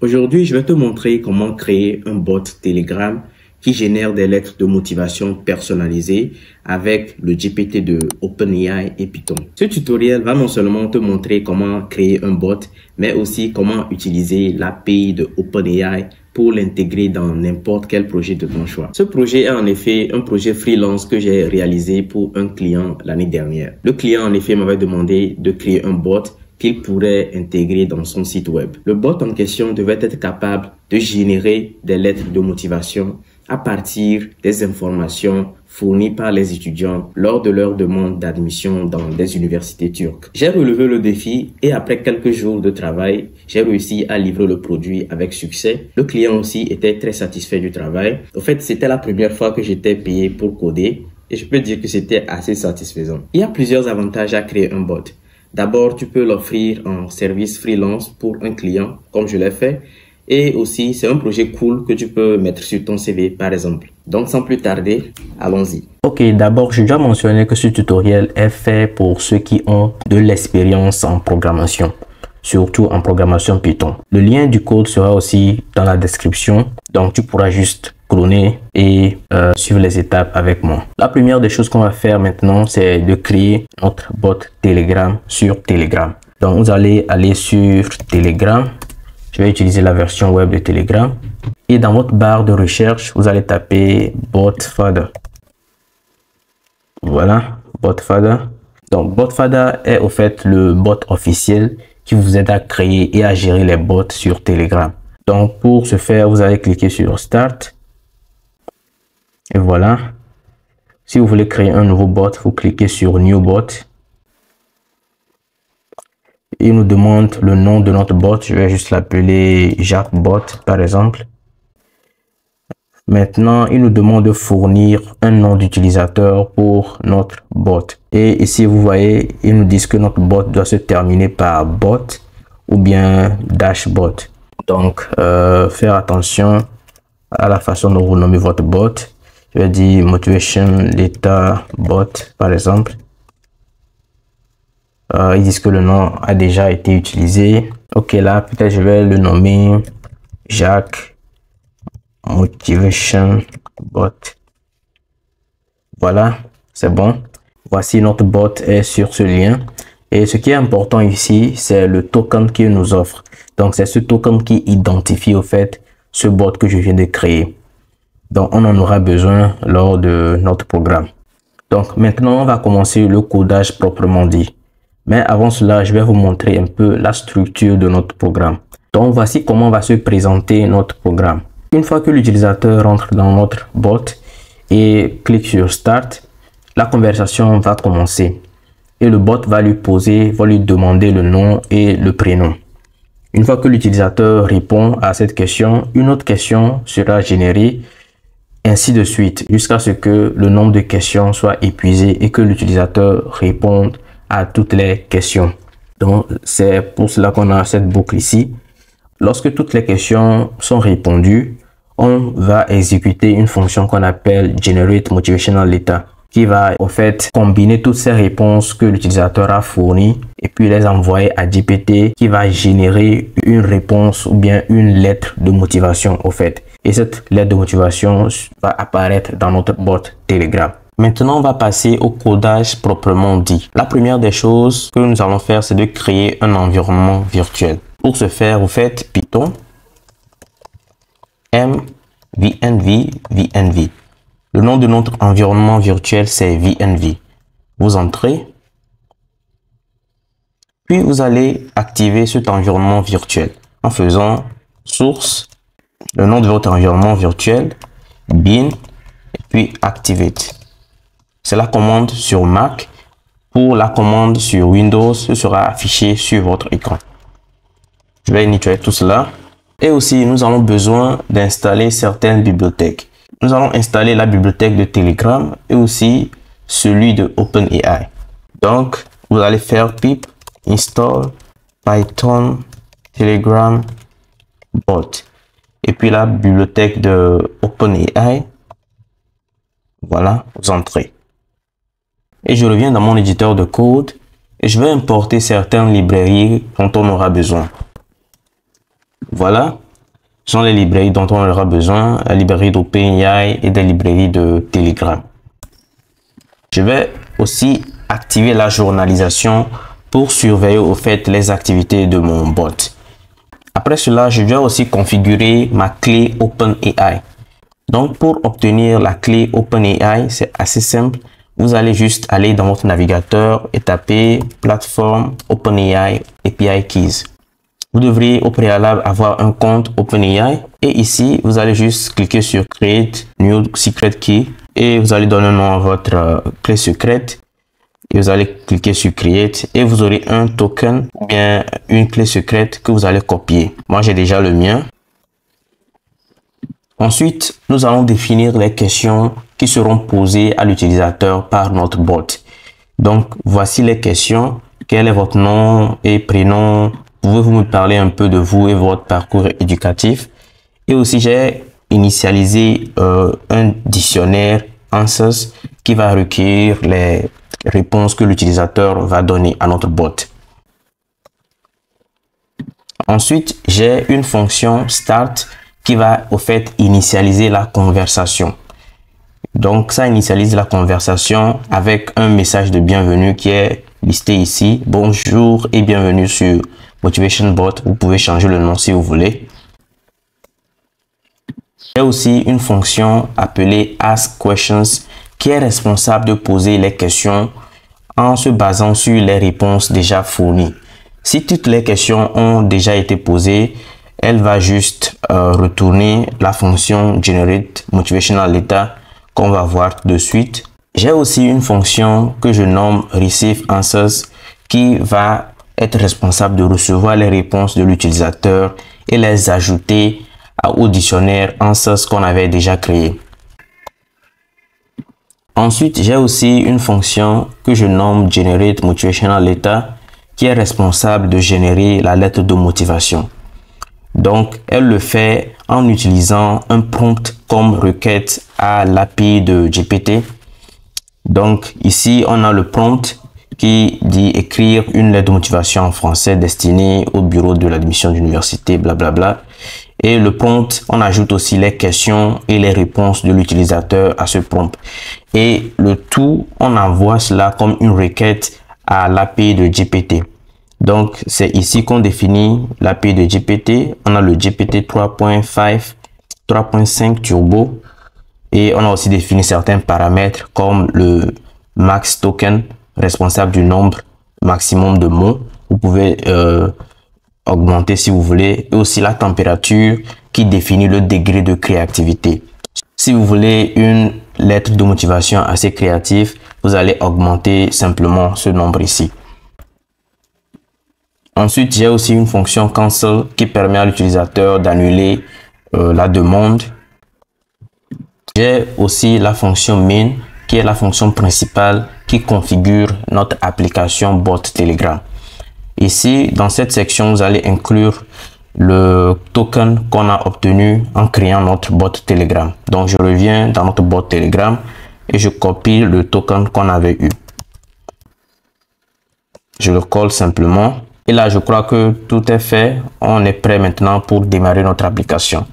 Aujourd'hui, je vais te montrer comment créer un bot Telegram qui génère des lettres de motivation personnalisées avec le GPT de OpenAI et Python. Ce tutoriel va non seulement te montrer comment créer un bot, mais aussi comment utiliser l'API de OpenAI pour l'intégrer dans n'importe quel projet de ton choix. Ce projet est en effet un projet freelance que j'ai réalisé pour un client l'année dernière. Le client en effet m'avait demandé de créer un bot qu'il pourrait intégrer dans son site web. Le bot en question devait être capable de générer des lettres de motivation à partir des informations fournies par les étudiants lors de leur demande d'admission dans des universités turques. J'ai relevé le défi et après quelques jours de travail, j'ai réussi à livrer le produit avec succès. Le client aussi était très satisfait du travail. En fait, c'était la première fois que j'étais payé pour coder et je peux dire que c'était assez satisfaisant. Il y a plusieurs avantages à créer un bot. D'abord, tu peux l'offrir en service freelance pour un client, comme je l'ai fait. Et aussi, c'est un projet cool que tu peux mettre sur ton CV, par exemple. Donc, sans plus tarder, allons-y. Ok, d'abord, je dois mentionner que ce tutoriel est fait pour ceux qui ont de l'expérience en programmation, surtout en programmation Python. Le lien du code sera aussi dans la description, donc tu pourras juste cloner et suivre les étapes avec moi. La première des choses qu'on va faire maintenant, c'est de créer notre bot Telegram sur Telegram. Donc, vous allez aller sur Telegram. Je vais utiliser la version web de Telegram. Et dans votre barre de recherche, vous allez taper Botfada. Voilà, Botfada. Donc, Botfada est au fait le bot officiel qui vous aide à créer et à gérer les bots sur Telegram. Donc, pour ce faire, vous allez cliquer sur Start. Et voilà. Si vous voulez créer un nouveau bot, vous cliquez sur New Bot. Il nous demande le nom de notre bot. Je vais juste l'appeler Jackbot, par exemple. Maintenant, il nous demande de fournir un nom d'utilisateur pour notre bot. Et ici, vous voyez, ils nous disent que notre bot doit se terminer par bot ou bien dashbot. Donc, faire attention à la façon dont vous nommez votre bot. Je vais dire Motivation Letter Bot, par exemple. Ils disent que le nom a déjà été utilisé. Ok, là, peut-être je vais le nommer Jack Motivation Bot. Voilà, c'est bon. Voici notre bot est sur ce lien. Et ce qui est important ici, c'est le token qu'il nous offre. Donc, c'est ce token qui identifie au fait ce bot que je viens de créer. Donc, on en aura besoin lors de notre programme. Donc, maintenant, on va commencer le codage proprement dit. Mais avant cela, je vais vous montrer un peu la structure de notre programme. Donc, voici comment va se présenter notre programme. Une fois que l'utilisateur rentre dans notre bot et clique sur Start, la conversation va commencer. Et le bot va lui demander le nom et le prénom. Une fois que l'utilisateur répond à cette question, une autre question sera générée. Ainsi de suite, jusqu'à ce que le nombre de questions soit épuisé et que l'utilisateur réponde à toutes les questions. Donc, c'est pour cela qu'on a cette boucle ici. Lorsque toutes les questions sont répondues, on va exécuter une fonction qu'on appelle Generate Motivational Letter, qui va au fait combiner toutes ces réponses que l'utilisateur a fournies et puis les envoyer à GPT qui va générer une réponse ou bien une lettre de motivation au fait. Et cette lettre de motivation va apparaître dans notre bot Telegram. Maintenant, on va passer au codage proprement dit. La première des choses que nous allons faire, c'est de créer un environnement virtuel. Pour ce faire, vous faites Python mvnv vnv. Le nom de notre environnement virtuel, c'est vnv. Vous entrez. Puis, vous allez activer cet environnement virtuel en faisant source, le nom de votre environnement virtuel, bin, et puis activate. C'est la commande sur Mac. Pour la commande sur Windows, ce sera affiché sur votre écran. Je vais nettoyer tout cela. Et aussi, nous avons besoin d'installer certaines bibliothèques. Nous allons installer la bibliothèque de Telegram et aussi celui de OpenAI. Donc, vous allez faire pip install Python Telegram bot. Et puis la bibliothèque de OpenAI. Voilà, vous entrez. Et je reviens dans mon éditeur de code et je vais importer certaines librairies dont on aura besoin. Voilà, sont les librairies dont on aura besoin, la librairie d'OpenAI et des librairies de Telegram. Je vais aussi activer la journalisation pour surveiller au fait les activités de mon bot. Après cela, je dois aussi configurer ma clé OpenAI. Donc, pour obtenir la clé OpenAI, c'est assez simple. Vous allez juste aller dans votre navigateur et taper plateforme OpenAI API Keys. Vous devriez au préalable avoir un compte OpenAI et ici, vous allez juste cliquer sur Create New Secret Key et vous allez donner un nom à votre clé secrète et vous allez cliquer sur Create et vous aurez un token ou bien une clé secrète que vous allez copier. Moi, j'ai déjà le mien. Ensuite, nous allons définir les questions qui seront posées à l'utilisateur par notre bot. Donc, voici les questions. Quel est votre nom et prénom? Pouvez-vous me parler un peu de vous et votre parcours éducatif? Et aussi, j'ai initialisé un dictionnaire Answers qui va recueillir les réponses que l'utilisateur va donner à notre bot. Ensuite, j'ai une fonction Start qui va au fait initialiser la conversation. Donc, ça initialise la conversation avec un message de bienvenue qui est listé ici. Bonjour et bienvenue sur Motivation Bot. Vous pouvez changer le nom si vous voulez. Il y a aussi une fonction appelée Ask Questions qui est responsable de poser les questions en se basant sur les réponses déjà fournies. Si toutes les questions ont déjà été posées, elle va juste retourner la fonction Generate Motivational Data qu'on va voir de suite. J'ai aussi une fonction que je nomme Receive Answers qui va être responsable de recevoir les réponses de l'utilisateur et les ajouter au dictionnaire Answers qu'on avait déjà créé. Ensuite, j'ai aussi une fonction que je nomme Generate Motivational Data qui est responsable de générer la lettre de motivation. Donc, elle le fait en utilisant un prompt comme requête à l'API de GPT. Donc, ici, on a le prompt qui dit écrire une lettre de motivation en français destinée au bureau de l'admission d'université, blablabla. Et le prompt, on ajoute aussi les questions et les réponses de l'utilisateur à ce prompt. Et le tout, on envoie cela comme une requête à l'API de GPT. Donc, c'est ici qu'on définit l'API de GPT. On a le GPT 3.5, 3.5 Turbo. Et on a aussi défini certains paramètres comme le max token, responsable du nombre maximum de mots. Vous pouvez augmenter si vous voulez. Et aussi la température qui définit le degré de créativité. Si vous voulez une lettre de motivation assez créative, vous allez augmenter simplement ce nombre ici. Ensuite, j'ai aussi une fonction cancel qui permet à l'utilisateur d'annuler la demande. J'ai aussi la fonction main qui est la fonction principale qui configure notre application bot Telegram. Ici, dans cette section, vous allez inclure le token qu'on a obtenu en créant notre bot Telegram. Donc, je reviens dans notre bot Telegram et je copie le token qu'on avait eu. Je le colle simplement. Et là, je crois que tout est fait. On est prêt maintenant pour démarrer notre application.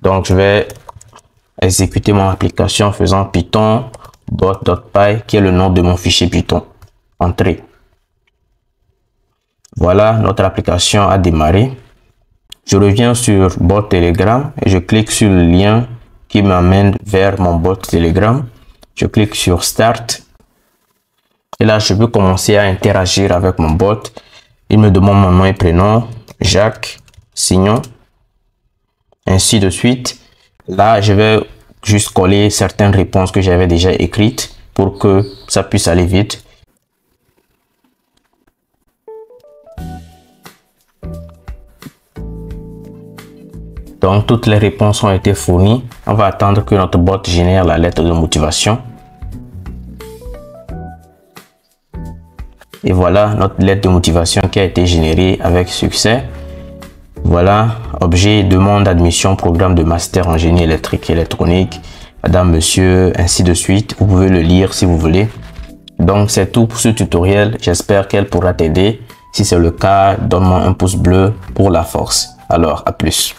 Donc, je vais exécuter mon application en faisant python bot.py qui est le nom de mon fichier Python. Entrée. Voilà, notre application a démarré. Je reviens sur bot Telegram et je clique sur le lien qui m'amène vers mon bot Telegram. Je clique sur Start. Et là, je peux commencer à interagir avec mon bot. Il me demande mon nom et prénom, Jacques, Signon, ainsi de suite. Là, je vais juste coller certaines réponses que j'avais déjà écrites pour que ça puisse aller vite. Donc, toutes les réponses ont été fournies. On va attendre que notre bot génère la lettre de motivation. Et voilà notre lettre de motivation qui a été générée avec succès. Voilà, objet, demande d'admission, programme de master en génie électrique et électronique, madame, monsieur, ainsi de suite. Vous pouvez le lire si vous voulez. Donc, c'est tout pour ce tutoriel. J'espère qu'elle pourra t'aider. Si c'est le cas, donne-moi un pouce bleu pour la force. Alors, à plus.